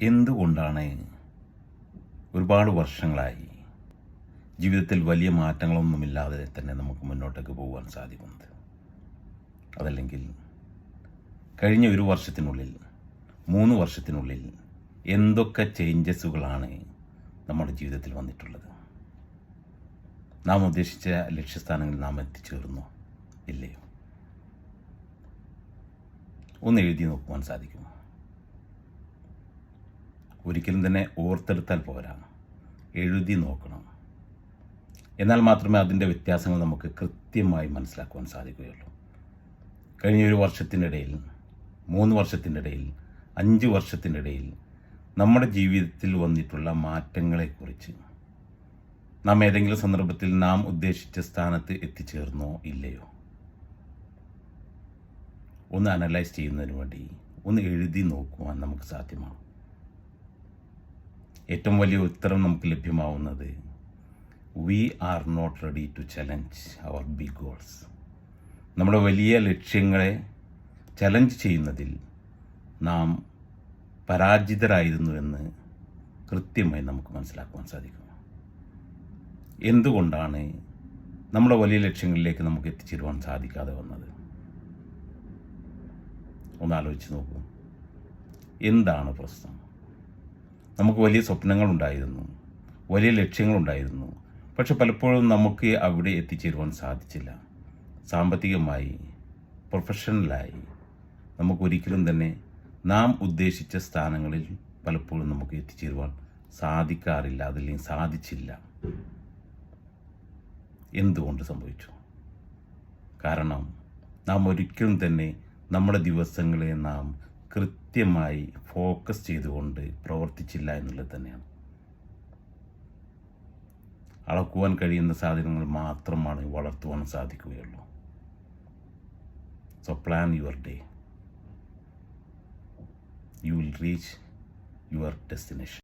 എന്തുകൊണ്ടാണ് ഒരുപാട് വർഷങ്ങളായി ജീവിതത്തിൽ വലിയ മാറ്റങ്ങളൊന്നുമില്ലാതെ തന്നെ നമുക്ക് മുന്നോട്ടേക്ക് പോകാൻ സാധിക്കുന്നത്? അതല്ലെങ്കിൽ കഴിഞ്ഞ ഒരു വർഷത്തിനുള്ളിൽ 3 വർഷത്തിനുള്ളിൽ എന്തൊക്കെ ചേഞ്ചസുകളാണ് നമ്മുടെ ജീവിതത്തിൽ വന്നിട്ടുള്ളത്? നാം ഉദ്ദേശിച്ച ലക്ഷ്യസ്ഥാനങ്ങളിൽ നാം എത്തിച്ചേർന്നോ ഇല്ലയോ? ഒന്ന് എഴുതി നോക്കുവാൻ സാധിക്കുമോ? ഒരിക്കലും തന്നെ ഓർത്തെടുത്താൽ പോരാ, എഴുതി നോക്കണം. എന്നാൽ മാത്രമേ അതിൻ്റെ വ്യത്യാസങ്ങൾ നമുക്ക് കൃത്യമായി മനസ്സിലാക്കുവാൻ സാധിക്കുകയുള്ളൂ. കഴിഞ്ഞ ഒരു വർഷത്തിൻ്റെ ഇടയിൽ, 3 വർഷത്തിൻ്റെ ഇടയിൽ, 5 വർഷത്തിൻ്റെ ഇടയിൽ നമ്മുടെ ജീവിതത്തിൽ വന്നിട്ടുള്ള മാറ്റങ്ങളെക്കുറിച്ച് നാം ഏതെങ്കിലും സന്ദർഭത്തിൽ നാം ഉദ്ദേശിച്ച സ്ഥാനത്ത് എത്തിച്ചേർന്നോ ഇല്ലയോ ഒന്ന് അനലൈസ് ചെയ്യുന്നതിന് വേണ്ടി ഒന്ന് എഴുതി നോക്കുവാൻ നമുക്ക് സാധ്യമാണ്. ഏറ്റവും വലിയ ഉത്തരം നമുക്ക് ലഭ്യമാവുന്നത് we are not ready to challenge our big goals. നമ്മുടെ വലിയ ലക്ഷ്യങ്ങളെ ചലഞ്ച് ചെയ്യുന്നതിൽ നാം പരാജിതരായിരുന്നുവെന്ന് കൃത്യമായി നമുക്ക് മനസ്സിലാക്കുവാൻ സാധിക്കും. എന്തുകൊണ്ടാണ് നമ്മുടെ വലിയ ലക്ഷ്യങ്ങളിലേക്ക് നമുക്ക് എത്തിച്ചേരുവാൻ സാധിക്കാതെ വന്നത്? ഒന്ന് ആലോചിച്ച് നോക്കൂ. എന്താണ് പ്രശ്നം? നമുക്ക് വലിയ സ്വപ്നങ്ങളുണ്ടായിരുന്നു, വലിയ ലക്ഷ്യങ്ങളുണ്ടായിരുന്നു. പക്ഷെ പലപ്പോഴും നമുക്ക് അവിടെ എത്തിച്ചേരുവാൻ സാധിച്ചില്ല. സാമ്പത്തികമായി, പ്രൊഫഷണലായി നമുക്കൊരിക്കലും തന്നെ നാം ഉദ്ദേശിച്ച സ്ഥാനങ്ങളിൽ പലപ്പോഴും നമുക്ക് എത്തിച്ചേരുവാൻ സാധിക്കാറില്ല, അതല്ലെങ്കിൽ സാധിച്ചില്ല. എന്തുകൊണ്ട് സംഭവിച്ചു? കാരണം നാം ഒരിക്കലും തന്നെ നമ്മുടെ ദിവസങ്ങളെ നാം കൃത്യമായി ഫോക്കസ് ചെയ്തുകൊണ്ട് പ്രവർത്തിച്ചില്ല എന്നുള്ളത് തന്നെയാണ്. അളക്കുവാൻ കഴിയുന്ന സാധനങ്ങൾ മാത്രമാണ് വളർത്തുവാൻ സാധിക്കുകയുള്ളൂ. So plan your day. You will reach your destination.